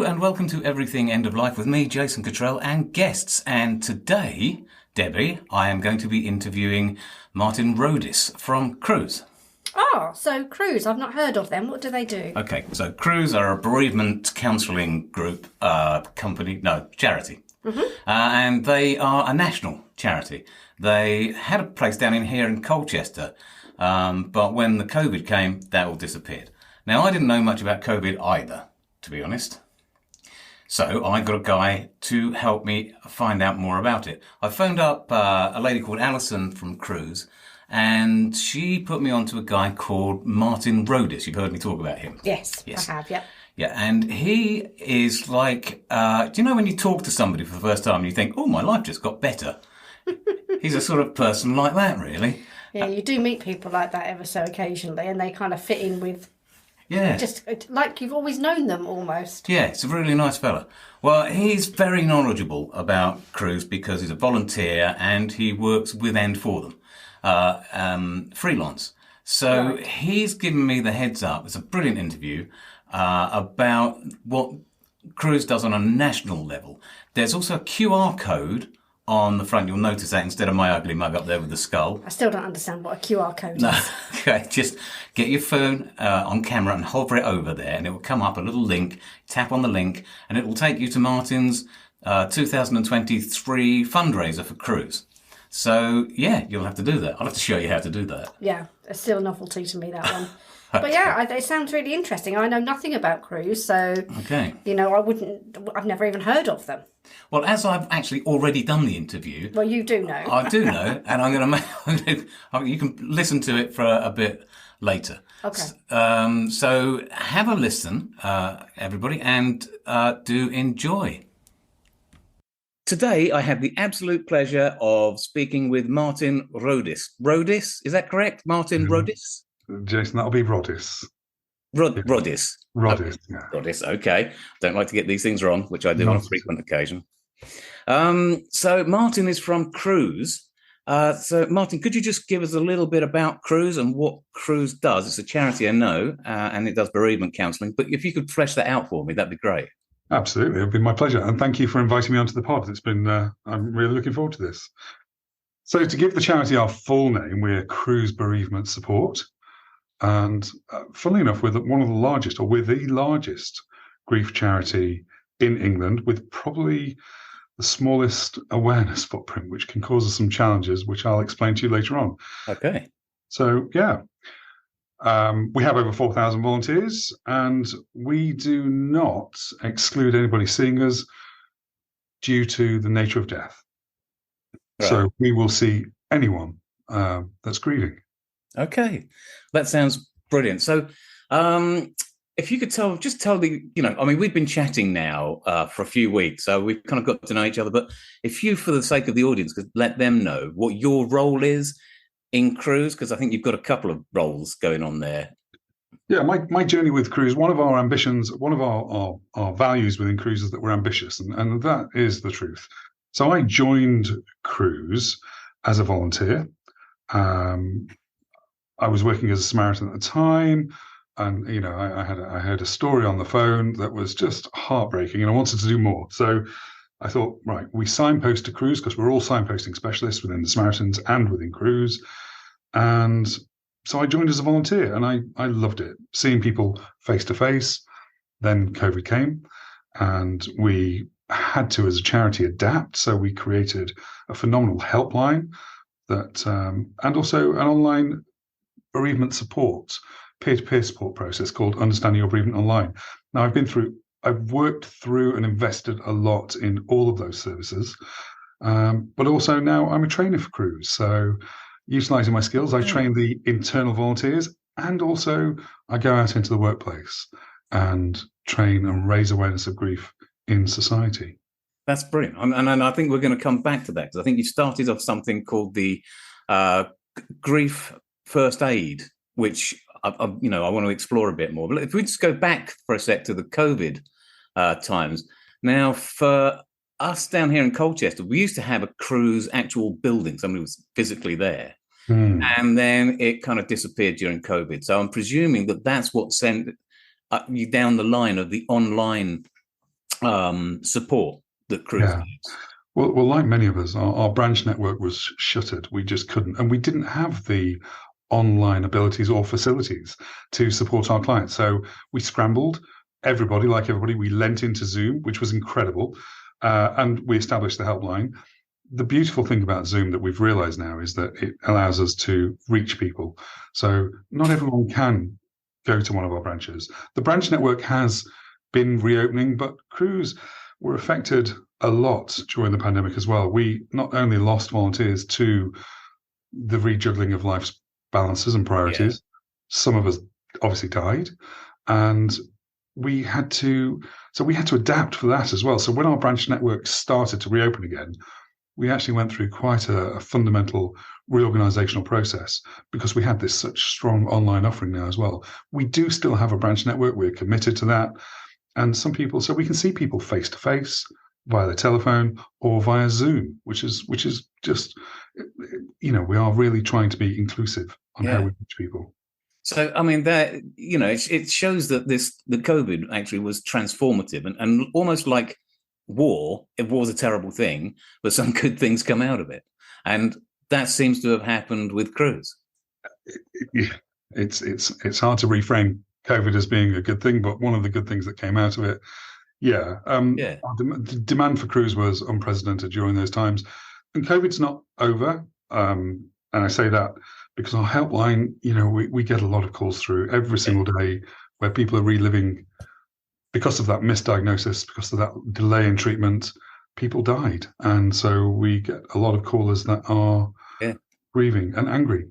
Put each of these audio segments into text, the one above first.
and welcome to Everything End of Life with me, Jason Cottrell, and guests. And today, Debbie, I am going to be interviewing Martin Roddis from Cruse. Oh, so Cruse, I've not heard of them. What do they do? Okay, so Cruse are a bereavement counselling group, charity. And they are a national charity. They had a place down in here in Colchester, but when the COVID came, that all disappeared. Now, I didn't know much about COVID either, to be honest. So I got a guy to help me find out more about it. I phoned up a lady called Alison from Cruse, and she put me onto a guy called Martin Roddis. You've heard me talk about him. Yes. I have, yeah. Yeah, and he is like, do you know when you talk to somebody for the first time and you think, oh, my life just got better? He's a sort of person like that, really. Yeah, you do meet people like that ever so occasionally, and they kind of fit in with... Yeah. Just like you've always known them, almost. Yeah, it's a really nice fella. Well, he's very knowledgeable about Cruse because he's a volunteer and he works with and for them, freelance. So Right. he's given me the heads up. It's a brilliant interview about what Cruse does on a national level. There's also a QR code on the front. You'll notice that instead of my ugly mug up there with the skull. I still don't understand what a QR code No, is. okay, just get your phone on camera and hover it over there, and it will come up a little link. Tap on the link, and it will take you to Martin's 2023 fundraiser for Cruse. So, yeah, you'll have to do that. I'll have to show you how to do that. Yeah, it's still a novelty to me, that one. But yeah, it sounds really interesting. I know nothing about Cruse, so, Okay. I've never even heard of them. Well, as I've actually already done the interview, Well, you do know. I do know, and I'm going to make... You can listen to it for a bit later. Okay. So have a listen, everybody, and do enjoy. Today, I have the absolute pleasure of speaking with Martin Roddis. Roddis, is that correct? Martin Roddis? Jason, that'll be Roddis. Roddis. Roddis, yeah. Roddis, okay. Don't like to get these things wrong, which I do on a frequent occasion. So Martin is from Cruse. So Martin, could you just give us a little bit about Cruse and what Cruse does? It's a charity, I know, and it does bereavement counselling. But if you could flesh that out for me, that'd be great. Absolutely, it'll be my pleasure. And thank you for inviting me onto the pod. It's been, I'm really looking forward to this. So to give the charity our full name, we're Cruse Bereavement Support. And funnily enough, we're one of the largest, or we're the largest grief charity in England, with probably the smallest awareness footprint, which can cause us some challenges, which I'll explain to you later on. Okay. So, yeah, we have over 4,000 volunteers, and we do not exclude anybody seeing us due to the nature of death. Right. So we will see anyone that's grieving. Okay, that sounds brilliant. So, if you could tell we've been chatting now for a few weeks, so we've kind of got to know each other. But if you, for the sake of the audience, could let them know what your role is in Cruse, because I think you've got a couple of roles going on there. Yeah, my journey with Cruse, one of our ambitions, one of our values within Cruse is that we're ambitious, and that is the truth. So I joined Cruse as a volunteer. I was working as a Samaritan at the time, and I heard a story on the phone that was just heartbreaking, and I wanted to do more. So I thought, right, we signpost to Cruse because we're all signposting specialists within the Samaritans and within Cruse. And so I joined as a volunteer, and I loved it, seeing people face to face. Then COVID came, and we had to, as a charity, adapt. So we created a phenomenal helpline that, and also an online bereavement support, peer-to-peer support process called Understanding Your Bereavement Online. Now, I've worked through and invested a lot in all of those services, but also now I'm a trainer for Cruse. So utilising my skills, I train the internal volunteers, and also I go out into the workplace and train and raise awareness of grief in society. That's brilliant. And I think we're going to come back to that, because I think you started off something called the grief first aid, which I want to explore a bit more. But if we just go back for a sec to the COVID times. Now, for us down here in Colchester, we used to have a Cruse actual building. Somebody was physically there. And then it kind of disappeared during COVID. So I'm presuming that that's what sent you down the line of the online support that Cruse gives. Well, like many of us, our branch network was shuttered. We just couldn't, and we didn't have the online abilities or facilities to support our clients. So we scrambled. Everybody, like everybody, we lent into Zoom, which was incredible, and we established the helpline. The beautiful thing about Zoom that we've realized now is that it allows us to reach people. So not everyone can go to one of our branches. The branch network has been reopening, but Cruse were affected a lot during the pandemic as well. We not only lost volunteers to the rejuggling of life's balances and priorities, some of us obviously died, and we had to adapt for that as well. So when our branch network started to reopen again, we actually went through quite a fundamental reorganizational process because we had this such strong online offering now as well. We do still have a branch network. We're committed to that. And some people, so we can see people face to face via the telephone or via Zoom, which is just, we are really trying to be inclusive on how we reach people. So, I mean, that, it shows that the COVID actually was transformative and almost like war. It was a terrible thing, but some good things come out of it. And that seems to have happened with Cruse. It's hard to reframe COVID as being a good thing, but one of the good things that came out of it, the demand for Cruse was unprecedented during those times. And COVID's not over. And I say that because our helpline, we get a lot of calls through every single day where people are reliving, because of that misdiagnosis, because of that delay in treatment, people died. And so we get a lot of callers that are grieving and angry.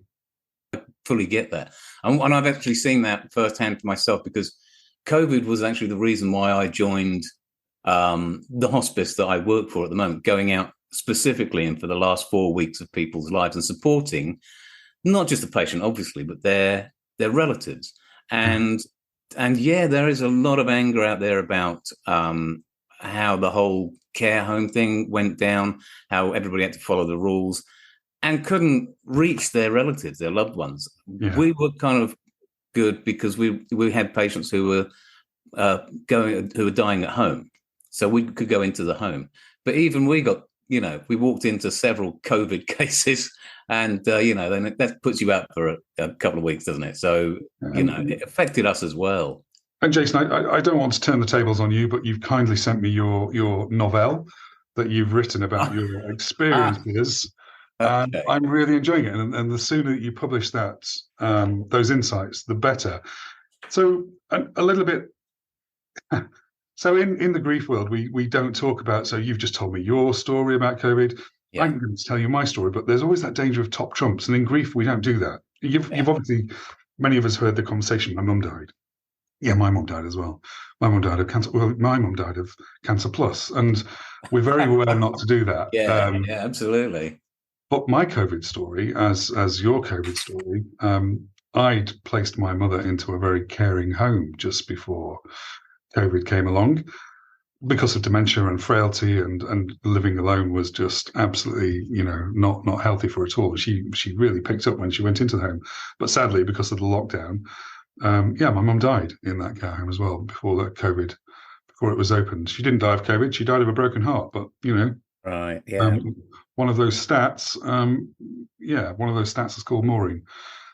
I fully get that. And I've actually seen that firsthand for myself, because COVID was actually the reason why I joined the hospice that I work for at the moment, going out specifically and for the last 4 weeks of people's lives and supporting not just the patient, obviously, but their relatives. And there is a lot of anger out there about how the whole care home thing went down, how everybody had to follow the rules and couldn't reach their relatives, their loved ones. Yeah. We were kind of good because we had patients who were dying at home, so we could go into the home. But even we got, we walked into several COVID cases, and then that puts you out for a couple of weeks, doesn't it? So it affected us as well. And Jason, I don't want to turn the tables on you, but you've kindly sent me your novel that you've written about your experiences. Okay. I'm really enjoying it, and the sooner you publish that, those insights, the better. So a little bit. So in the grief world, we don't talk about. So you've just told me your story about COVID. Yeah. I'm going to tell you my story, but there's always that danger of top trumps, and in grief we don't do that. You've obviously, many of us heard the conversation. My mum died. Yeah, my mum died as well. My mum died of cancer. Well, my mum died of cancer plus, and we're very aware not to do that. Yeah, absolutely. But my COVID story, as your COVID story, I'd placed my mother into a very caring home just before COVID came along, because of dementia and frailty, and living alone was just absolutely, not healthy for her at all. She really picked up when she went into the home, but sadly, because of the lockdown, my mum died in that care home as well before it was opened. She didn't die of COVID; she died of a broken heart. But right, yeah. One of those stats, is called Maureen.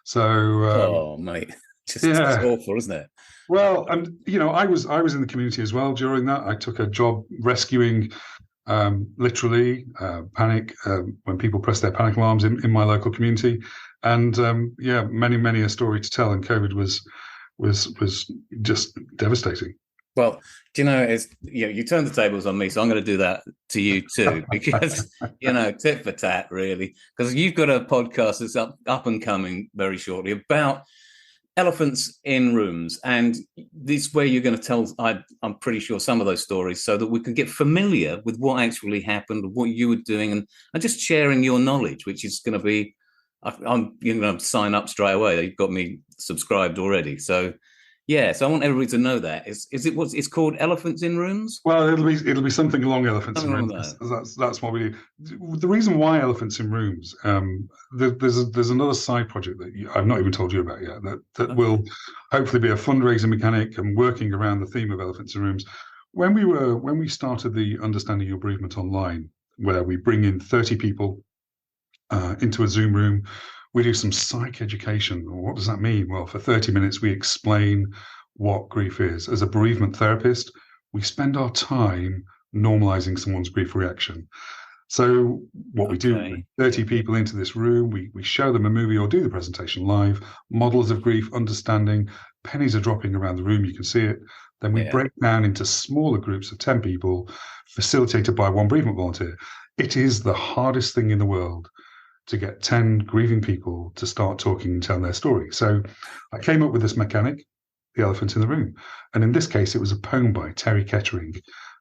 So, mate, it's awful, isn't it? Well, and I was in the community as well during that. I took a job rescuing, literally, panic when people press their panic alarms in my local community, and many a story to tell. And COVID was just devastating. Well, do you turn the tables on me, so I'm going to do that to you too, because tit for tat, really, because you've got a podcast that's up and coming very shortly about elephants in rooms, and this is where you're going to tell, I'm pretty sure, some of those stories, so that we can get familiar with what actually happened, what you were doing, and just sharing your knowledge, which is going to be, I'm going to sign up straight away. You've got me subscribed already, so. Yeah, so I want everybody to know that. Is it what it's called? Elephants in Rooms? Well, it'll be something along elephants in rooms. That's what we do. The reason why elephants in rooms, there's another side project that I've not even told you about yet. That will hopefully be a fundraising mechanic and working around the theme of elephants in rooms, when we started the Understanding Your Bereavement Online, where we bring in 30 people into a Zoom room, we do some psych education. What does that mean? Well, for 30 minutes, we explain what grief is. As a bereavement therapist, we spend our time normalizing someone's grief reaction. So what we do, we bring 30 people into this room, we show them a movie or do the presentation live, models of grief, understanding, pennies are dropping around the room, you can see it. Then we break down into smaller groups of 10 people, facilitated by one bereavement volunteer. It is the hardest thing in the world to get 10 grieving people to start talking and tell their story. So I came up with this mechanic, the elephant in the room. And in this case, it was a poem by Terry Kettering.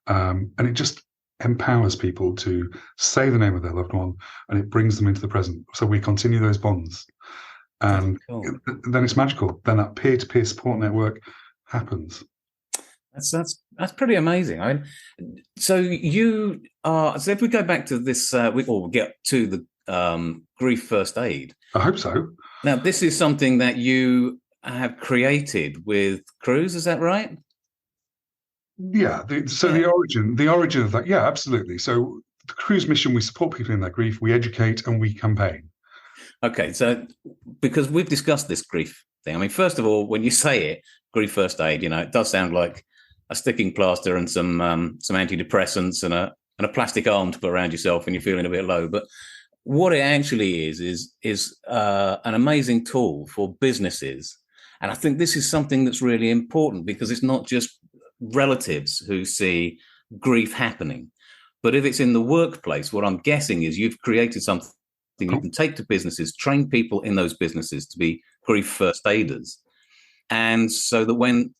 And it just empowers people to say the name of their loved one, and it brings them into the present. So we continue those bonds. And then it's magical. Then that peer-to-peer support network happens. That's pretty amazing. I mean, so you are. So if we go back to this, we'll get to the grief first aid. I hope so. Now, this is something that you have created with Cruse. Is that right? Yeah. The origin of that. Yeah, absolutely. So the Cruse mission, we support people in their grief, we educate, and we campaign. Okay, so because we've discussed this grief thing. I mean, first of all, when you say it, grief first aid, it does sound like a sticking plaster and some antidepressants and a plastic arm to put around yourself when you're feeling a bit low. But what it actually is an amazing tool for businesses. And I think this is something that's really important because it's not just relatives who see grief happening. But if it's in the workplace, what I'm guessing is you've created something you can take to businesses, train people in those businesses to be grief first aiders. And so that when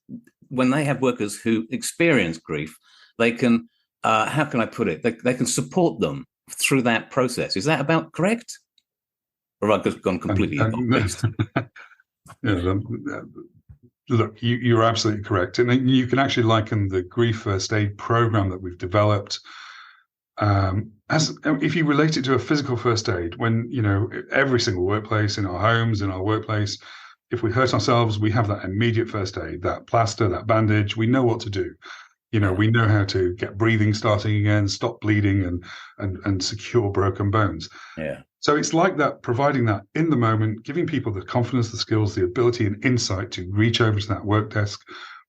they have workers who experience grief, they can, how can I put it? They can support them through that process. Is that about correct? Or have I just gone completely off-piste? Look, you're absolutely correct. And you can actually liken the grief first aid program that we've developed as if you relate it to a physical first aid, when, every single workplace, in our homes, in our workplace, if we hurt ourselves, we have that immediate first aid, that plaster, that bandage, we know what to do. We know how to get breathing starting again, stop bleeding and secure broken bones. Yeah. So it's like that, providing that in the moment, giving people the confidence, the skills, the ability and insight to reach over to that work desk,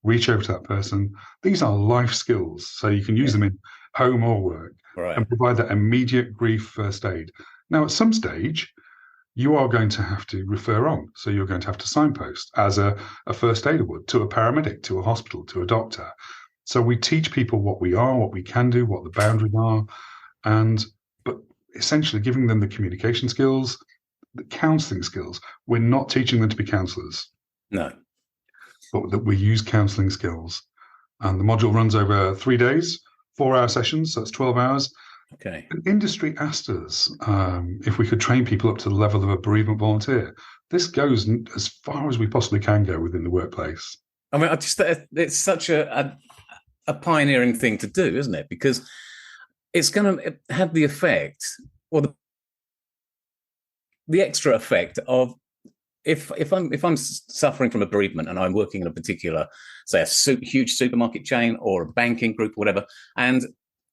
reach over to that person. These are life skills, so you can use them in home or work, and provide that immediate grief first aid. Now, at some stage, you are going to have to refer on. So you're going to have to signpost as a first aider would, to a paramedic, to a hospital, to a doctor. So we teach people what we are, what we can do, what the boundaries are, but essentially giving them the communication skills, the counselling skills. We're not teaching them to be counsellors. No. But that we use counselling skills. And the module runs over 3 days, 4-hour sessions, so that's 12 hours. Okay. And industry asked us if we could train people up to the level of a bereavement volunteer. This goes as far as we possibly can go within the workplace. I mean, it's such a pioneering thing to do, isn't it? Because it's going to have the effect, or the extra effect of, if I'm suffering from a bereavement and I'm working in a particular, say, huge supermarket chain or a banking group, or whatever, and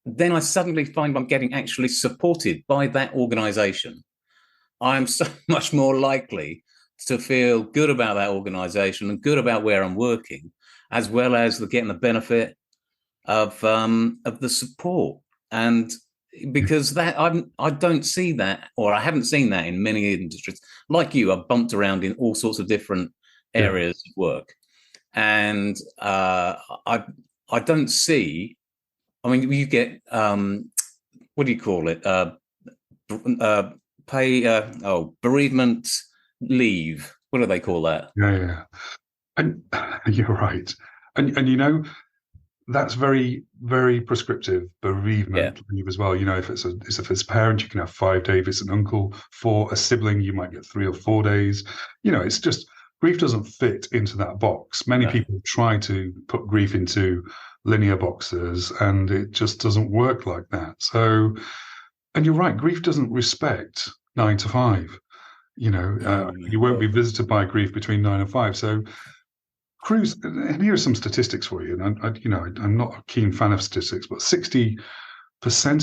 then I suddenly find I'm getting actually supported by that organisation, I'm so much more likely to feel good about that organisation and good about where I'm working, as well as getting the benefit of the support. And because I don't see that, or I haven't seen that in many industries. Like you, I've bumped around in all sorts of different areas of work, and I don't see. I mean, you get what do you call it? Bereavement leave. What do they call that? Yeah. And you're right. And that's very, very prescriptive bereavement leave as well. If it's a parent, you can have 5 days. If it's an uncle, 4. A sibling, you might get 3 or 4 days. It's just, grief doesn't fit into that box. Many people try to put grief into linear boxes, and it just doesn't work like that. So, and you're right, grief doesn't respect 9 to 5. You won't be visited by grief between 9 and 5. So Cruse, and here are some statistics for you. And I'm not a keen fan of statistics, but 60%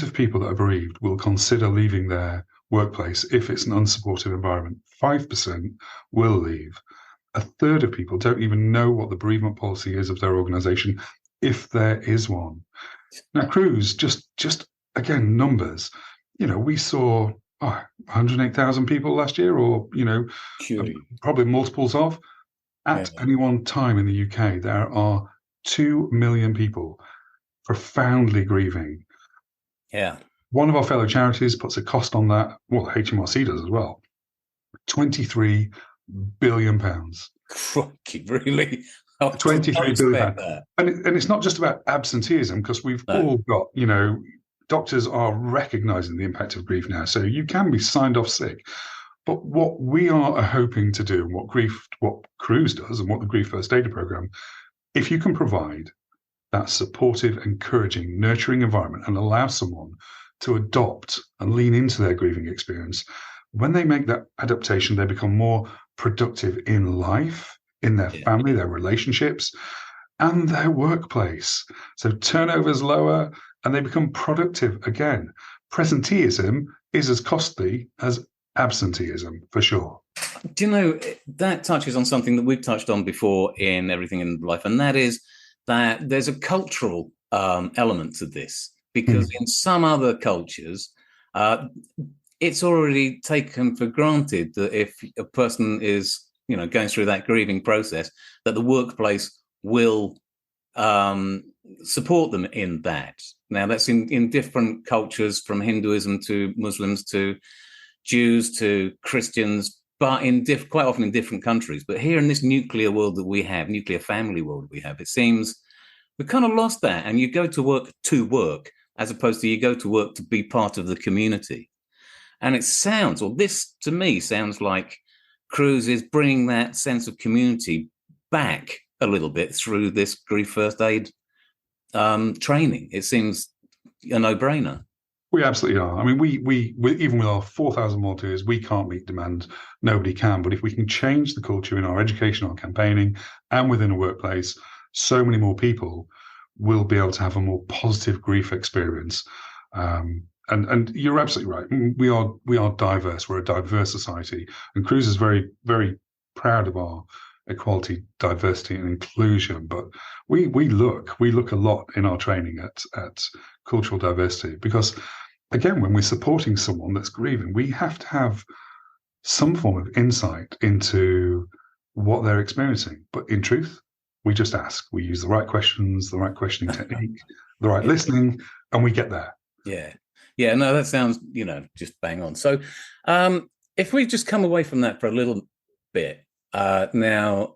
of people that are bereaved will consider leaving their workplace if it's an unsupportive environment. 5% will leave. A third of people don't even know what the bereavement policy is of their organisation, if there is one. Now, Cruse, just again, numbers. We saw 108,000 people last year, or probably multiples of. At any one time in the UK, there are 2 million people profoundly grieving. Yeah. One of our fellow charities puts a cost on that. Well, HMRC does as well. £23 billion. Crikey, really? 23 billion. And it's not just about absenteeism, because we've all got, doctors are recognising the impact of grief now. So you can be signed off sick. But what we are hoping to do, and what Cruse does, and what the Grief First Aid Programme, if you can provide that supportive, encouraging, nurturing environment and allow someone to adopt and lean into their grieving experience, when they make that adaptation, they become more productive in life, in their family, their relationships, and their workplace. So turnover's lower, and they become productive again. Presenteeism is as costly as absenteeism, for sure. Do you know, that touches on something that we've touched on before in Everything in Life, and that is that there's a cultural element to this, because in some other cultures, it's already taken for granted that if a person is, going through that grieving process, that the workplace will support them in that. Now, that's in different cultures, from Hinduism to Muslims to Jews to Christians, but quite often in different countries. But here in this nuclear world that we have, nuclear family world we have, it seems we kind of lost that. And you go to work as opposed to you go to work to be part of the community. And this to me sounds like Cruse is bringing that sense of community back a little bit through this Grief First Aid training. It seems a no-brainer. We absolutely are. I mean, we even with our 4,000 volunteers, we can't meet demand. Nobody can. But if we can change the culture in our education, our campaigning, and within a workplace, so many more people will be able to have a more positive grief experience. And you're absolutely right. We are diverse. We're a diverse society, and Cruse is very, very proud of our equality, diversity, and inclusion. But we look a lot in our training at cultural diversity, because again, when we're supporting someone that's grieving, we have to have some form of insight into what they're experiencing. But in truth, we just ask. We use the right questions, the right questioning technique, the right listening, and we get there. Yeah, no, that sounds, just bang on. So if we just come away from that for a little bit, now,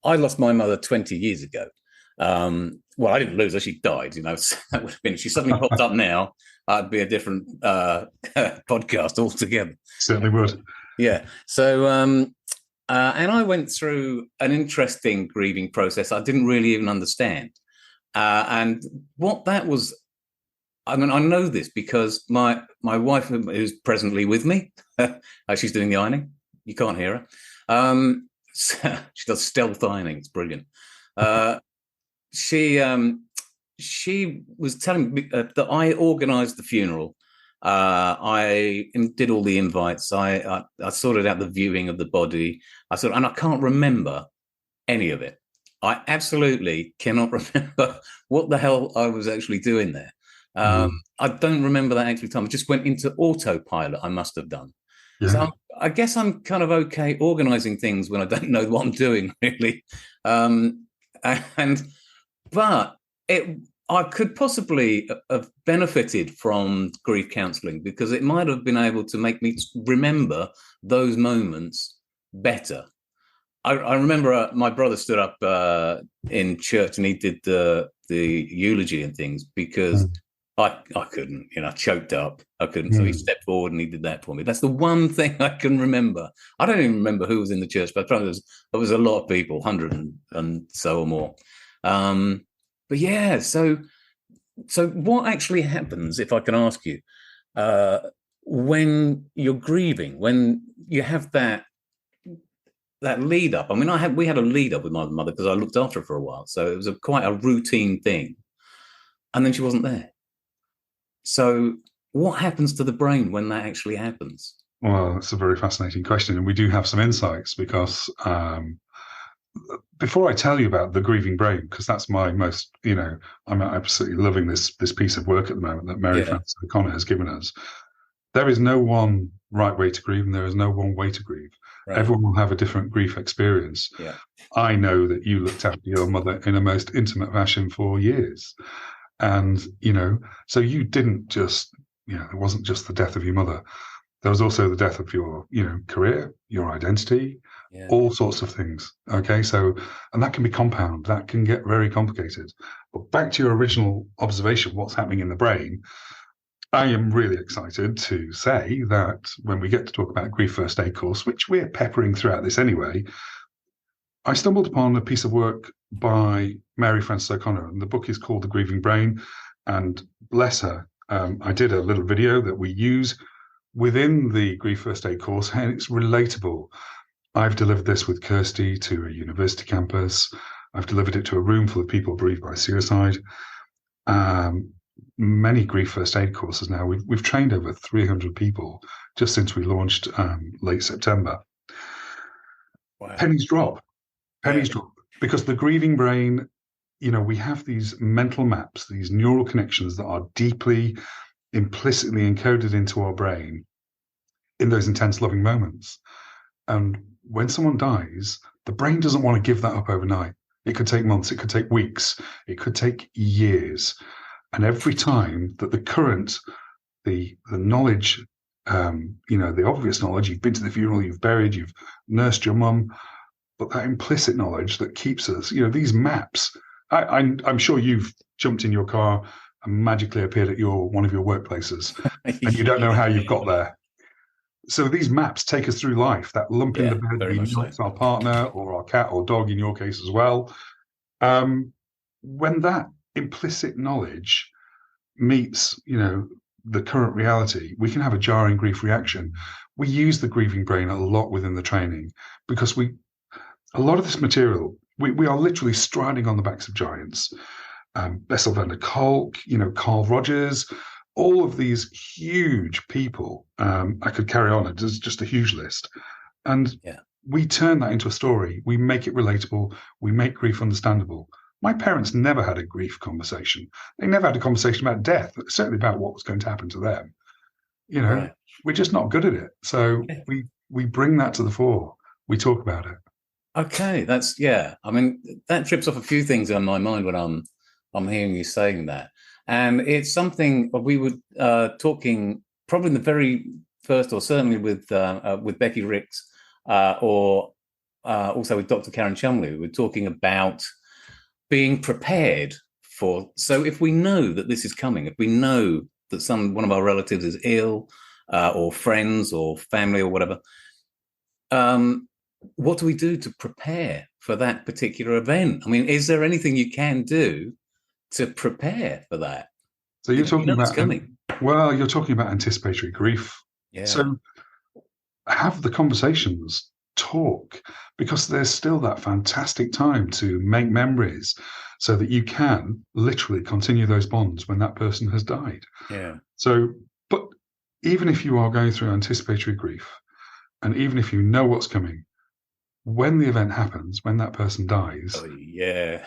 I lost my mother 20 years ago. Well, I didn't lose her, she died, so that would have been, if she suddenly popped up now, I'd be a different podcast altogether. Certainly would. Yeah. So, and I went through an interesting grieving process I didn't really even understand. And what that was, I mean, I know this because my wife, who's presently with me, she's doing the ironing. You can't hear her. She does stealth ironing. It's brilliant. She was telling me that I organised the funeral. I did all the invites. I sorted out the viewing of the body. And I can't remember any of it. I absolutely cannot remember what the hell I was actually doing there. I don't remember that actually time. I just went into autopilot. I must have done. Yeah. So I guess I'm kind of okay organising things when I don't know what I'm doing, really. But I could possibly have benefited from grief counselling, because it might have been able to make me remember those moments better. I remember my brother stood up in church and he did the eulogy and things, because I couldn't, choked up. I couldn't. So he stepped forward and he did that for me. That's the one thing I can remember. I don't even remember who was in the church, but there was a lot of people, 100 and so or more. But yeah, so what actually happens, if I can ask you, when you're grieving, when you have that lead up. I mean, we had a lead up with my mother because I looked after her for a while, so it was quite a routine thing. And then she wasn't there. So, what happens to the brain when that actually happens? Well, that's a very fascinating question, and we do have some insights because before I tell you about the grieving brain, because that's my most, I'm absolutely loving this piece of work at the moment that Mary Frances O'Connor has given us. There is no one right way to grieve, and there is no one way to grieve. Right. Everyone will have a different grief experience. Yeah. I know that you looked after your mother in a most intimate fashion for years. And, so you didn't just, it wasn't just the death of your mother. There was also the death of your, career, your identity, all sorts of things. Okay. So, and that can be compound, that can get very complicated. But back to your original observation, what's happening in the brain, I am really excited to say that when we get to talk about Grief First Aid course, which we're peppering throughout this anyway, I stumbled upon a piece of work by Mary Frances O'Connor, and the book is called The Grieving Brain. And bless her, I did a little video that we use within the Grief First Aid course, and it's relatable. I've delivered this with Kirsty to a university campus. I've delivered it to a room full of people bereaved by suicide. Many Grief First Aid courses now. We've trained over 300 people just since we launched late September. Wow. Pennies drop, because the grieving brain, we have these mental maps, these neural connections that are deeply, implicitly encoded into our brain in those intense loving moments. And when someone dies, the brain doesn't want to give that up overnight. It could take months, it could take weeks, it could take years. And every time that the current, the knowledge, the obvious knowledge, you've been to the funeral, you've buried, you've nursed your mum, but that implicit knowledge that keeps us, these maps, I'm sure you've jumped in your car and magically appeared at one of your workplaces and you don't know how you've got there. So these maps take us through life, that lump in the bed, we know it's our partner or our cat or dog in your case as well. When that implicit knowledge meets, the current reality, we can have a jarring grief reaction. We use the grieving brain a lot within the training because a lot of this material, we are literally striding on the backs of giants. Bessel van der Kolk, Carl Rogers, all of these huge people. I could carry on. It's just a huge list. And we turn that into a story. We make it relatable. We make grief understandable. My parents never had a grief conversation. They never had a conversation about death, certainly about what was going to happen to them. We're just not good at it. So we bring that to the fore. We talk about it. Okay, I mean, that trips off a few things on my mind when I'm hearing you saying that. And it's something we were talking probably in the very first, or certainly with Becky Ricks, or also with Dr. Karen Chumley. We were talking about being prepared for. So if we know that this is coming, if we know that one of our relatives is ill, or friends or family or whatever, what do we do to prepare for that particular event? I mean, is there anything you can do to prepare for that? So you're talking about coming. Well, you're talking about anticipatory grief. Yeah. So have the conversations, talk, because there's still that fantastic time to make memories so that you can literally continue those bonds when that person has died. Yeah. So, but even if you are going through anticipatory grief, and even if you know what's coming, when the event happens, when that person dies. Oh, yeah.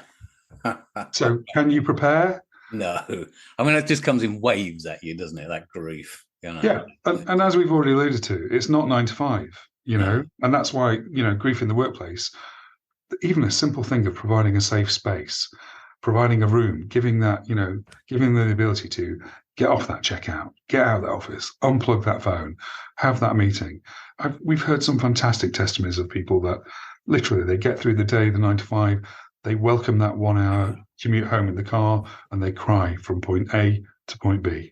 So can you prepare? No. I mean, it just comes in waves at you, doesn't it? That grief. Yeah. And as we've already alluded to, it's not 9 to 5, and that's why, grief in the workplace, even a simple thing of providing a safe space, providing a room, giving them the ability to get off that checkout, get out of the office, unplug that phone, have that meeting. We've heard some fantastic testimonies of people that literally they get through the day, the 9 to 5, they welcome that 1 hour commute home in the car, and they cry from point A to point B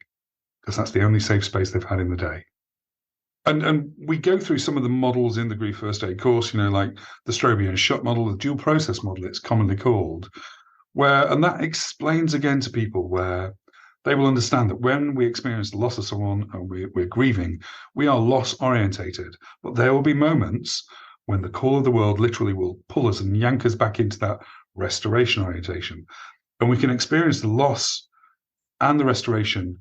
because that's the only safe space they've had in the day. And we go through some of the models in the Grief First Aid course, like the Strobe and Schutt model, the dual process model, it's commonly called, and that explains again to people where they will understand that when we experience the loss of someone and we're grieving, we are loss orientated, but there will be moments when the call of the world literally will pull us and yank us back into that restoration orientation. And we can experience the loss and the restoration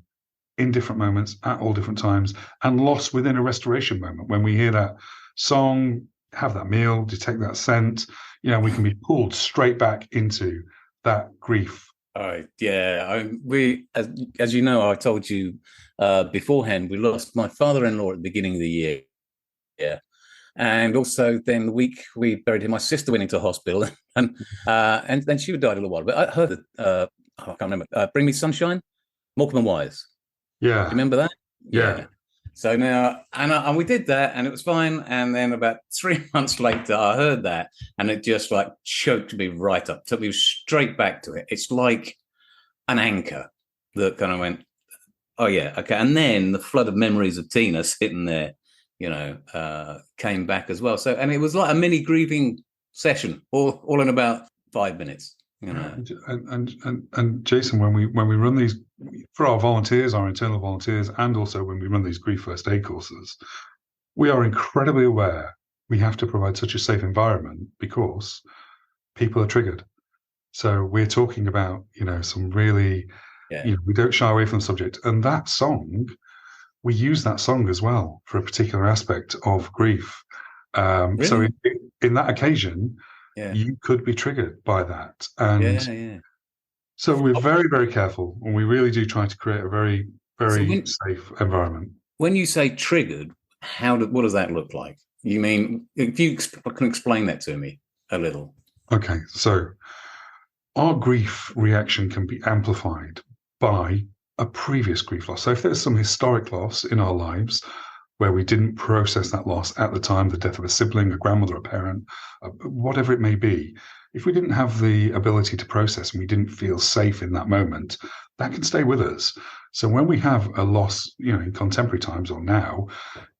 in different moments at all different times, and loss within a restoration moment. When we hear that song, have that meal, detect that scent, we can be pulled straight back into that grief. We, as you know, I told you beforehand, we lost my father-in-law at the beginning of the year. Yeah. And also then the week we buried him, my sister went into hospital and then she died a little while. But I heard that, I can't remember, Bring Me Sunshine, Morecambe and Wise. Yeah. Do you remember that? Yeah. So now, and we did that and it was fine. And then about 3 months later, I heard that and it just like choked me right up, took me straight back to it. It's like an anchor that kind of went, oh yeah, okay. And then the flood of memories of Tina sitting there, came back as well. So, and it was like a mini grieving session, all in about 5 minutes. And Jason, when we run these for our volunteers, our internal volunteers, and also when we run these grief first aid courses, we are incredibly aware we have to provide such a safe environment because people are triggered. So we're talking about some really we don't shy away from the subject, and that song, we use that song as well for a particular aspect of grief. Really? So in that occasion, you could be triggered by that. And so we're very, very careful, and we really do try to create a very, very safe environment. When you say triggered, what does that look like? You mean, if you can explain that to me a little. Okay, so our grief reaction can be amplified by a previous grief loss. So if there's some historic loss in our lives where we didn't process that loss at the time, the death of a sibling, a grandmother, a parent, whatever it may be, if we didn't have the ability to process and we didn't feel safe in that moment, that can stay with us. So when we have a loss, in contemporary times or now,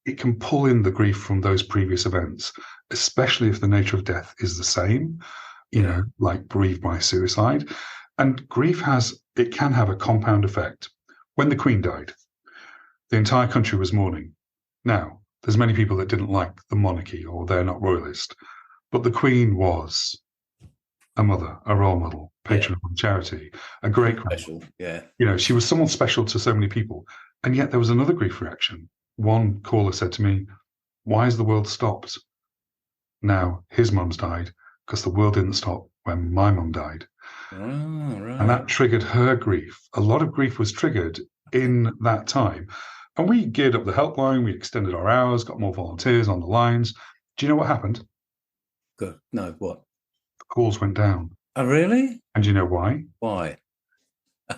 it can pull in the grief from those previous events, especially if the nature of death is the same, like bereaved by suicide. And grief can have a compound effect. When the Queen died, the entire country was mourning. Now, there's many people that didn't like the monarchy or they're not royalist, but the Queen was a mother, a role model, patron of charity, a great special. Yeah. She was someone special to so many people. And yet there was another grief reaction. One caller said to me, "Why has the world stopped?" Now, his mum's died because the world didn't stop when my mum died. Oh, right. And that triggered her grief. A lot of grief was triggered in that time. And we geared up the helpline, we extended our hours, got more volunteers on the lines. Do you know what happened? Good. No, what? The calls went down. Oh, really? And do you know why? Why?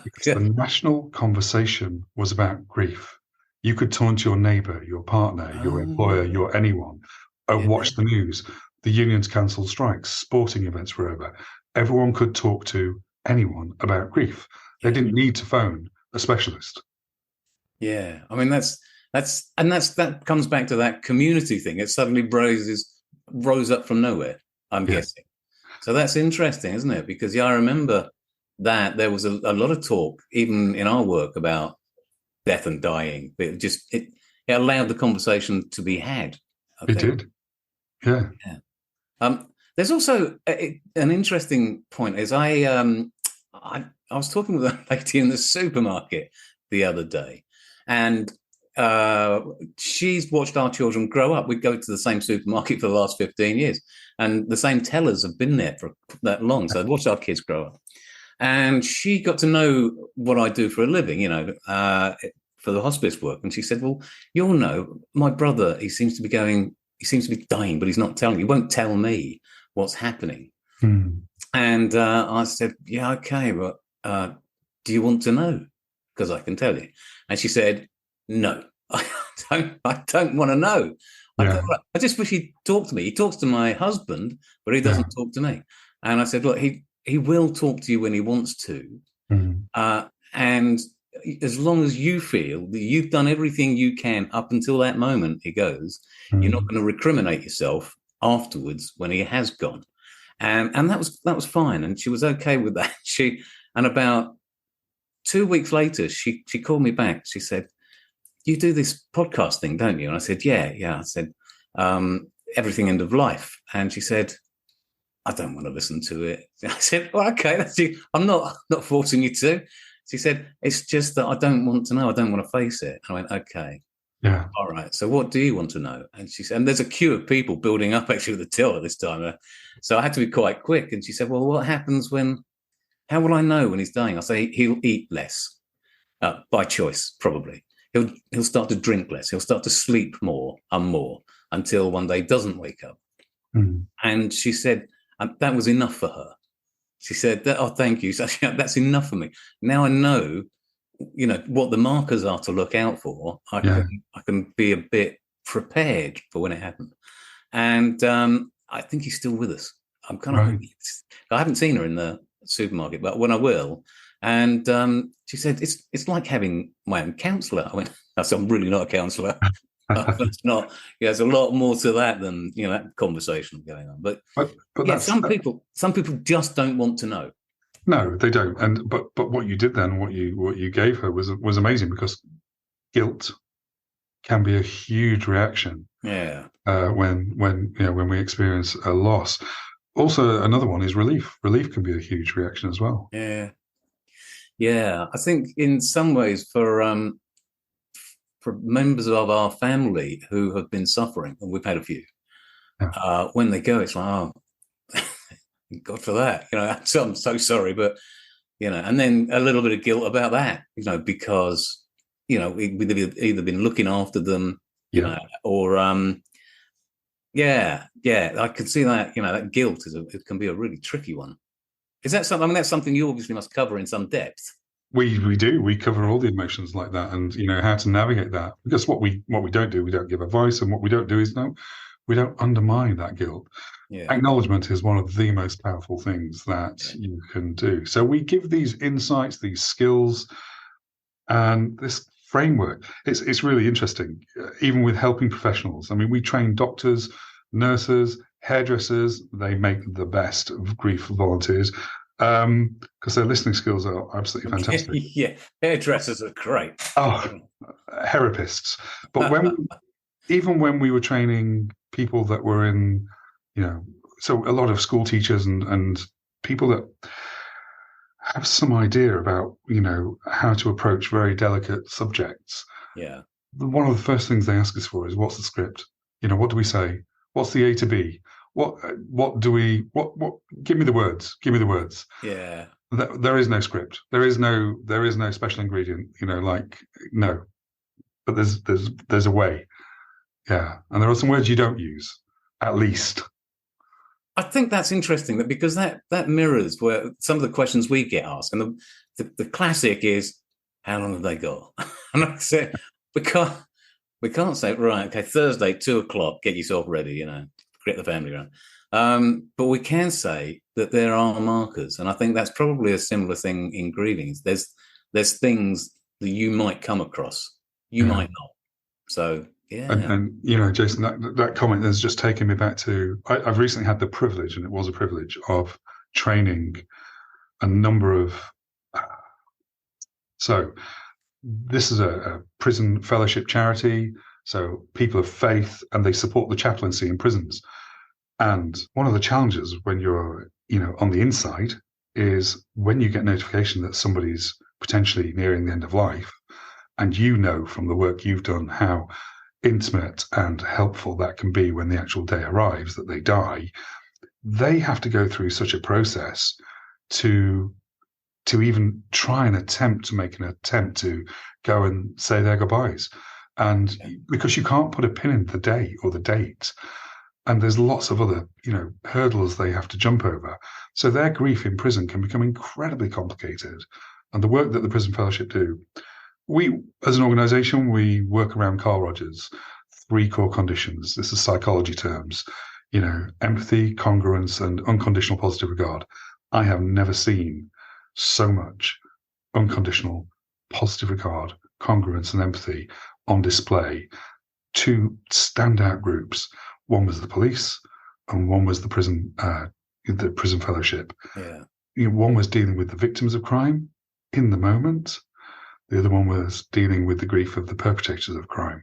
Because the national conversation was about grief. You could turn to your neighbour, your partner, your employer, your anyone, watch the news. The unions cancelled strikes, sporting events were over. Everyone could talk to anyone about grief. They didn't need to phone a specialist. Yeah, I mean that comes back to that community thing. It suddenly rose up from nowhere, I'm guessing. So that's interesting, isn't it? Because I remember that there was a lot of talk, even in our work, about death and dying. But it allowed the conversation to be had. It did. Yeah. There's also an interesting point. Is I was talking with a lady in the supermarket the other day, and she's watched our children grow up. We go to the same supermarket for the last 15 years, and the same tellers have been there for that long. So I've watched our kids grow up, and she got to know what I do for a living, for the hospice work. And she said, "Well, you'll know, my brother, he seems to be dying, but he's not telling. He won't tell me what's happening." And I said, "Yeah, okay, but do you want to know? Because I can tell you." And she said, "No, I don't want to know. I just wish he'd talk to me. He talks to my husband, but he doesn't talk to me." And I said, "Look, he will talk to you when he wants to. And as long as you feel that you've done everything you can up until that moment," he goes, "you're not going to recriminate yourself afterwards when he has gone." And that was fine. And she was okay with that. And about 2 weeks later, she called me back. She said, "You do this podcast thing, don't you?" And I said, yeah. I said, everything end of life. And she said, I don't want to listen to it. I said, well, okay, that's it. I'm not forcing you to. She said, it's just that I don't want to know. I don't want to face it. I went, okay. Yeah. All right. So what do you want to know? And she said, and there's a queue of people building up actually at the till at this time. So I had to be quite quick. And she said, well, what happens how will I know when he's dying? I say, he'll eat less by choice, probably. He'll start to drink less. He'll start to sleep more and more until one day doesn't wake up. Mm. And she said, that was enough for her. She said, oh, thank you. So that's enough for me. Now I know, what the markers are to look out for. I can be a bit prepared for when it happened. And I think he's still with us. I'm kind of, I haven't seen her in the supermarket, but when I will. And she said, it's like having my own counsellor. I went, I'm really not a counsellor. It's not. There's a lot more to that than that conversation going on. But some people just don't want to know. No, they don't. And but what you did then, what you gave her was amazing, because guilt can be a huge reaction. Yeah. When we experience a loss. Also, another one is relief. Relief can be a huge reaction as well. Yeah. Yeah. I think in some ways for members of our family who have been suffering, and we've had a few, when they go, it's like, oh, God for that. I'm so sorry, but and then a little bit of guilt about that, because we've either been looking after them, or I can see that that guilt it can be a really tricky one. Is that something? I mean, that's something you obviously must cover in some depth. We do. We cover all the emotions like that, and how to navigate that. Because what we don't do, we don't give advice, and what we don't do is we don't undermine that guilt. Yeah. Acknowledgement is one of the most powerful things that you can do. So we give these insights, these skills, and this framework. It's really interesting, even with helping professionals. I mean, we train doctors, nurses, hairdressers. They make the best of grief volunteers. Because their listening skills are absolutely fantastic. Yeah, hairdressers are great. Oh, therapists. But even when we were training people that were in, so a lot of school teachers and people that have some idea about, how to approach very delicate subjects. Yeah. One of the first things they ask us for is, what's the script? What do we say? What's the A to B? What do we, give me the words. Yeah. There is no script. There is no special ingredient, no, but there's a way. Yeah. And there are some words you don't use, at least. I think that's interesting, because that mirrors where some of the questions we get asked. And the classic is, how long have they got? And I say, we can't say, right, okay, Thursday, 2:00, get yourself ready, get the family around. But we can say that there are markers. And I think that's probably a similar thing in grieving. There's things that you might come across, you might not. So, yeah. And Jason, that comment has just taken me back to, I've recently had the privilege, and it was a privilege, of training a number of, so this is a prison fellowship charity, so people of faith, and they support the chaplaincy in prisons. And one of the challenges when you're, on the inside is when you get notification that somebody's potentially nearing the end of life, and from the work you've done how intimate and helpful that can be when the actual day arrives that they die, they have to go through such a process to even try and make an attempt to go and say their goodbyes. And because you can't put a pin in the day or the date, and there's lots of other, hurdles they have to jump over. So their grief in prison can become incredibly complicated. And the work that the Prison Fellowship do, we, as an organisation, we work around Carl Rogers' 3 core conditions. This is psychology terms, empathy, congruence, and unconditional positive regard. I have never seen so much unconditional positive regard, congruence, and empathy on display. 2 standout groups. One was the police, and one was the prison fellowship. Yeah. One was dealing with the victims of crime in the moment. The other one was dealing with the grief of the perpetrators of crime.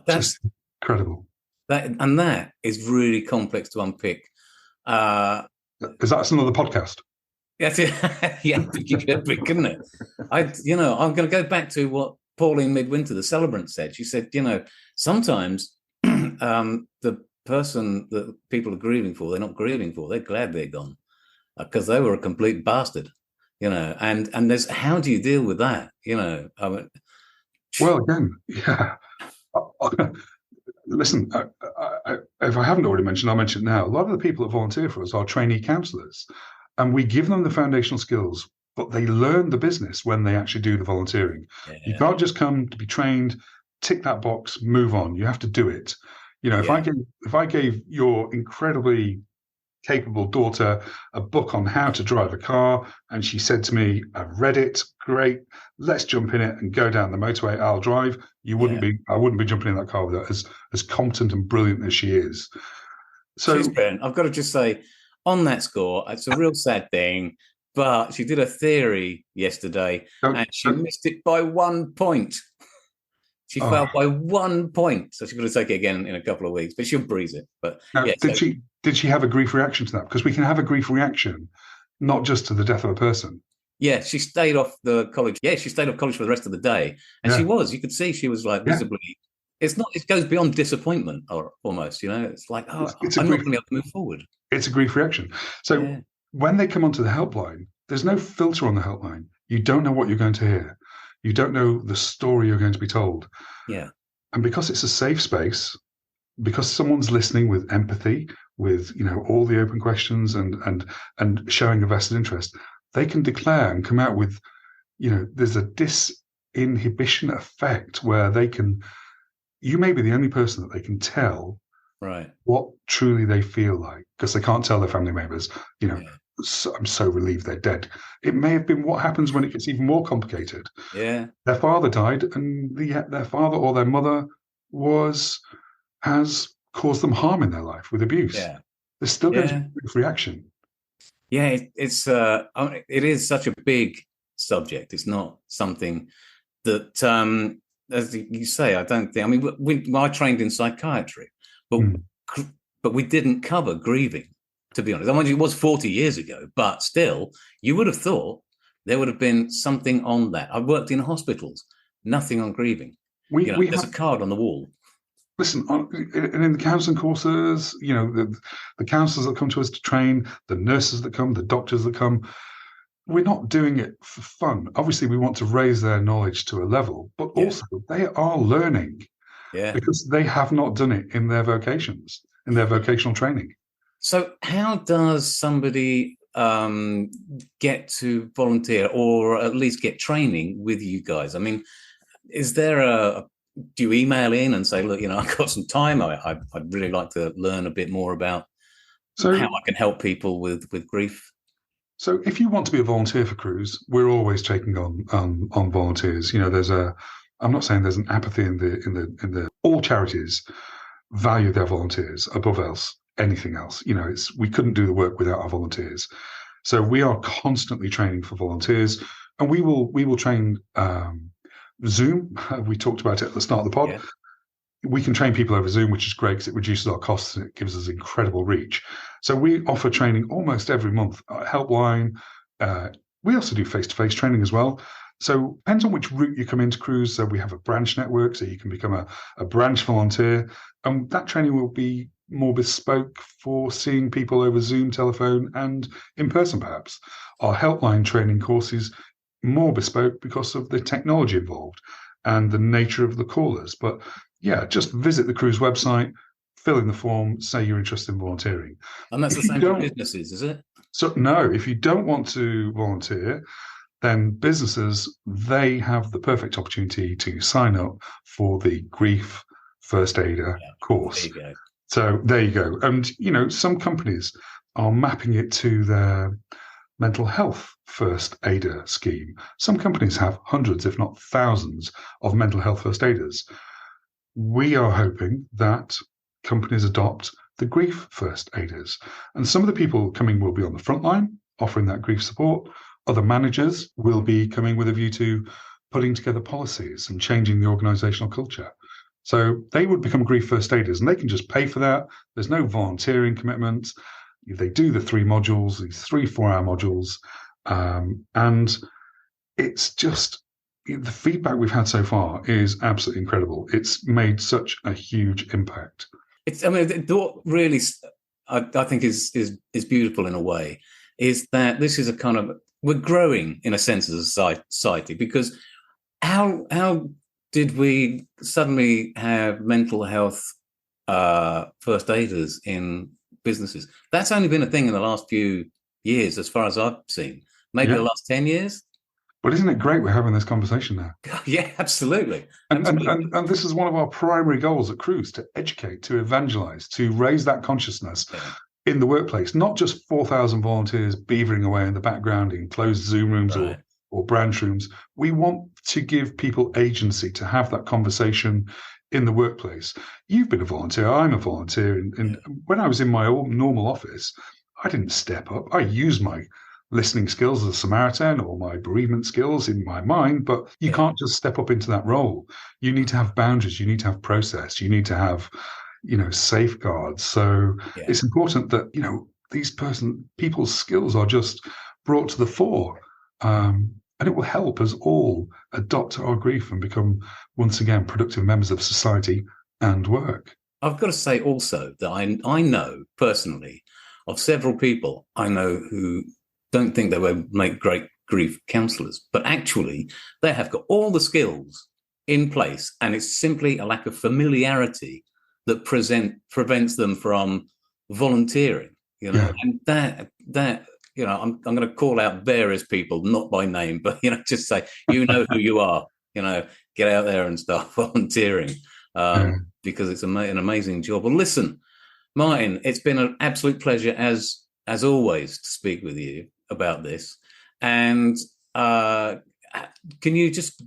That's just incredible. That is really complex to unpick. Is that another podcast? Yes, yeah, couldn't it? I'm going to go back to what Pauline Midwinter, the celebrant, said. She said, sometimes the person that people are grieving for, they're not grieving for. They're glad they're gone because they were a complete bastard, And there's, how do you deal with that? Well, again, yeah. Listen, if I haven't already mentioned, I'll mention it now. A lot of the people that volunteer for us are trainee counsellors, and we give them the foundational skills, but they learn the business when they actually do the volunteering. Yeah. You can't just come to be trained, tick that box, move on. You have to do it. If I gave your incredibly capable daughter a book on how to drive a car, and she said to me, "I've read it, great, let's jump in it and go down the motorway, I'll drive," I wouldn't be jumping in that car with her, as competent and brilliant as she is. So she's brilliant. I've got to just say, on that score, it's a real sad thing, but she did a theory yesterday and she missed it by 1 point. She failed by 1 point, so she's going to take it again in a couple of weeks, but she'll breeze it. But now, did she have a grief reaction to that? Because we can have a grief reaction, not just to the death of a person. Yeah, she stayed off the college. Yeah, she stayed off college for the rest of the day, and she was. You could see she was like visibly. It's not. It goes beyond disappointment, or almost. It's like, I'm not going to be able to move forward. It's a grief reaction. So when they come onto the helpline, there's no filter on the helpline. You don't know what you're going to hear. You don't know the story you're going to be told. Yeah. And because it's a safe space, because someoe's listening with empathy, with all the open questions and showing a vested interest, they can declare and come out with, there's a disinhibition effect where you may be the only person that they can tell what truly they feel like, because they can't tell their family members, I'm so relieved they're dead. It may have been what happens when it gets even more complicated. Yeah. Their father died, and their father or their mother has caused them harm in their life with abuse. Yeah. There's still going to be a grief reaction. Yeah, it is such a big subject. It's not something that, as you say, I don't think. I mean, I trained in psychiatry, but we didn't cover grieving. To be honest, I mean, it was 40 years ago, but still, you would have thought there would have been something on that. I worked in hospitals, nothing on grieving. There's a card on the wall. Listen, in the counselling courses, the counsellors that come to us to train, the nurses that come, the doctors that come, we're not doing it for fun. Obviously, we want to raise their knowledge to a level, but also they are learning because they have not done it in their vocations, in their vocational training. So how does somebody get to volunteer or at least get training with you guys? I mean, is there do you email in and say, look, I've got some time. I'd really like to learn a bit more about how I can help people with grief? So if you want to be a volunteer for Cruse, we're always taking on volunteers. I'm not saying there's an apathy in the all charities value their volunteers above anything else. We couldn't do the work without our volunteers. So we are constantly training for volunteers, and we will train Zoom. We talked about it at the start of the pod. Yeah. We can train people over Zoom, which is great because it reduces our costs and it gives us incredible reach. So we offer training almost every month. Helpline. We also do face-to-face training as well. So depends on which route you come into Cruse. So we have a branch network, so you can become a branch volunteer. And that training will be more bespoke for seeing people over Zoom, telephone, and in person, perhaps. Our helpline training course is more bespoke because of the technology involved and the nature of the callers. But just visit the Cruse website, fill in the form, say you're interested in volunteering. And that's the same for businesses, is it? So no, if you don't want to volunteer, then businesses, they have the perfect opportunity to sign up for the grief first aider course. There you go. So there you go. And, some companies are mapping it to their mental health first aider scheme. Some companies have hundreds, if not thousands, of mental health first aiders. We are hoping that companies adopt the grief first aiders. And some of the people coming will be on the front line, offering that grief support. Other managers will be coming with a view to putting together policies and changing the organisational culture. So they would become grief first aiders, and they can just pay for that. There's no volunteering commitment. They do the 3 modules, these 3 4-hour modules, and it's just the feedback we've had so far is absolutely incredible. It's made such a huge impact. What really I think is beautiful in a way is that this is a kind of, we're growing in a sense as a society, because how did we suddenly have mental health first aiders in businesses? That's only been a thing in the last few years, as far as I've seen. Maybe the last 10 years. But isn't it great we're having this conversation now? Yeah, absolutely. And this is one of our primary goals at Cruse, to educate, to evangelize, to raise that consciousness in the workplace, not just 4,000 volunteers beavering away in the background in closed Zoom rooms or branch rooms. We want to give people agency to have that conversation in the workplace. You've been a volunteer, I'm a volunteer. And when I was in my normal office, I didn't step up. I used my listening skills as a Samaritan or my bereavement skills in my mind, but you can't just step up into that role. You need to have boundaries, you need to have process, you need to have, safeguards. So it's important that, these people's skills are just brought to the fore. And it will help us all adopt our grief and become, once again, productive members of society and work. I've got to say also that I know personally of several people I know who don't think they will make great grief counsellors, but actually they have got all the skills in place, and it's simply a lack of familiarity that prevents them from volunteering. And that I'm going to call out various people, not by name, but just say, who you are. Get out there and start volunteering, because it's an amazing job. Well, listen, Martin, it's been an absolute pleasure as always to speak with you about this. And can you just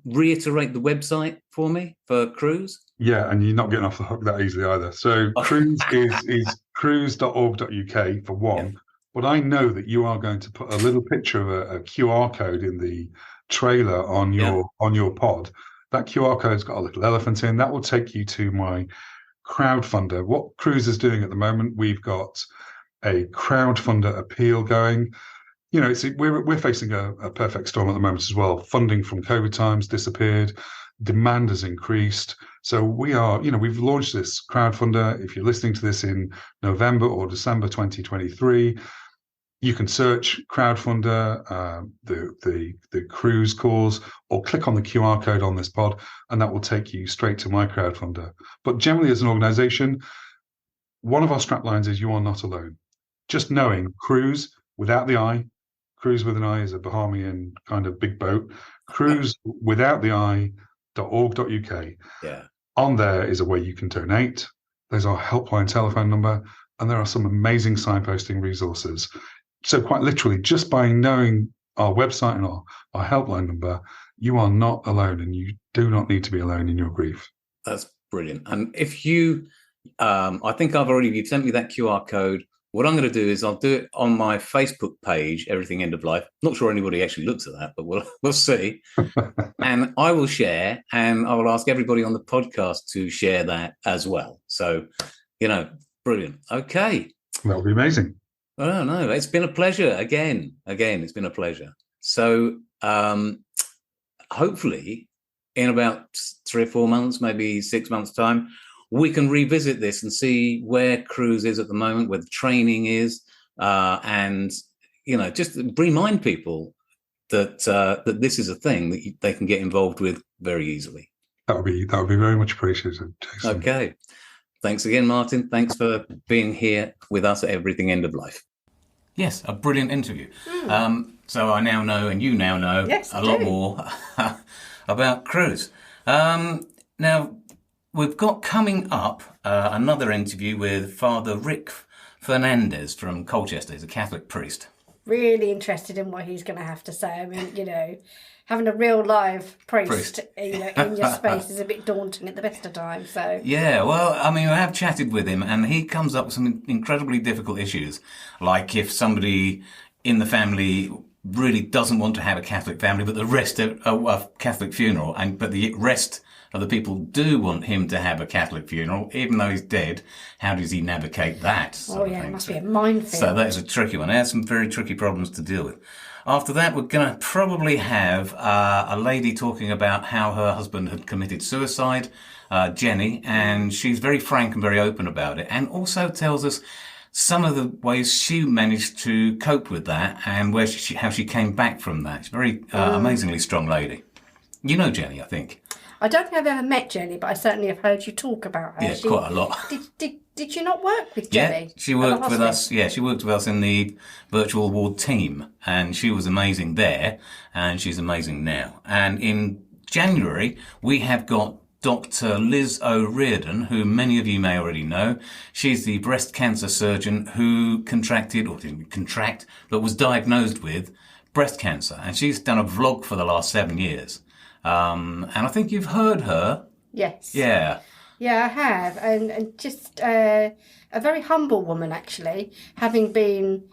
reiterate the website for me for Cruse? Yeah, and you're not getting off the hook that easily either. So Cruse is cruse.org.uk for one. Yeah. But I know that you are going to put a little picture of a QR code in the trailer on your pod. That QR code's got a little elephant in. That will take you to my crowdfunder. What Cruse is doing at the moment, we've got a crowdfunder appeal going. We're facing a perfect storm at the moment as well. Funding from COVID times disappeared. Demand has increased. So we are, we've launched this crowdfunder. If you're listening to this in November or December 2023, you can search crowdfunder, the Cruse cause, or click on the QR code on this pod, and that will take you straight to my crowdfunder. But generally, as an organization, one of our straplines is "You are not alone." Just knowing Cruse without the I. Cruse with an I is a Bahamian kind of big boat. Cruse without the I.org.uk. Yeah. On there is a way you can donate. There's our helpline telephone number, and there are some amazing signposting resources. So quite literally, just by knowing our website and our helpline number, you are not alone, and you do not need to be alone in your grief. That's brilliant. And if you, I think you've sent me that QR code. What I'm going to do is I'll do it on my Facebook page, Everything End of Life. Not sure anybody actually looks at that, but we'll see. And I will share, and I will ask everybody on the podcast to share that as well. So, brilliant. Okay. That would be amazing. Oh, no, it's been a pleasure. Again, it's been a pleasure. So hopefully in about 3 or 4 months, maybe 6 months' time, we can revisit this and see where Cruse is at the moment, where the training is, and just remind people that this is a thing that they can get involved with very easily. That would be very much appreciated, Jason. Okay, thanks again, Martin. Thanks for being here with us at Everything End of Life. Yes, a brilliant interview. So I now know, and you now know, a lot more about Cruse. Now, we've got coming up another interview with Father Rick Fernandez from Colchester. He's a Catholic priest. Really interested in what he's going to have to say. I mean, having a real live priest. In your space is a bit daunting at the best of times. So yeah, well, I mean, I have chatted with him, and he comes up with some incredibly difficult issues, like if somebody in the family really doesn't want to have a Catholic family, but the rest of a Catholic funeral, but the rest other people do want him to have a Catholic funeral, even though he's dead. How does he navigate that? Oh, yeah, it must be a minefield. So that is a tricky one. It has some very tricky problems to deal with. After that, we're going to probably have a lady talking about how her husband had committed suicide, Jenny, and she's very frank and very open about it, and also tells us some of the ways she managed to cope with that and how she came back from that. She's a very amazingly strong lady. You know Jenny, I think. I don't think I've ever met Jenny, but I certainly have heard you talk about her. Yeah, quite a lot. Did you not work with Jenny? Yeah, she worked with us. Yeah, she worked with us in the virtual ward team, and she was amazing there, and she's amazing now. And in January, we have got Dr. Liz O'Riordan, who many of you may already know. She's the breast cancer surgeon who contracted, or didn't contract, but was diagnosed with breast cancer. And she's done a vlog for the last 7 years. And I think you've heard her. Yes. Yeah. Yeah, I have. And just a very humble woman, actually, having been,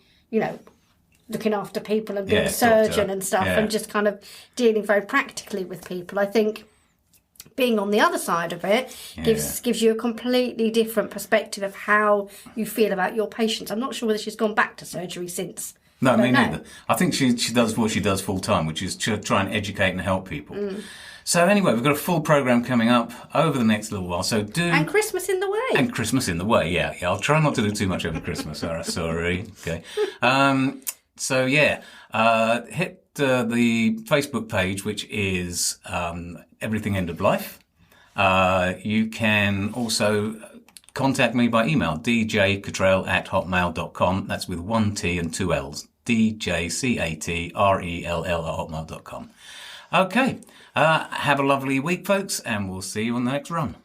looking after people and being a surgeon doctor. And stuff, and just kind of dealing very practically with people. I think being on the other side of it gives you a completely different perspective of how you feel about your patients. I'm not sure whether she's gone back to surgery since. No, me neither. I think she does what she does full time, which is to try and educate and help people. So anyway, we've got a full programme coming up over the next little while. So And Christmas in the way. And Christmas in the way, yeah. I'll try not to do too much over Christmas. Sorry. Okay. Hit the Facebook page, which is Everything End of Life. You can also contact me by email, djcatrell@hotmail.com. That's with 1 T and 2 L's. djcatrell@hotmail.com. Okay. Have a lovely week, folks, and we'll see you on the next run.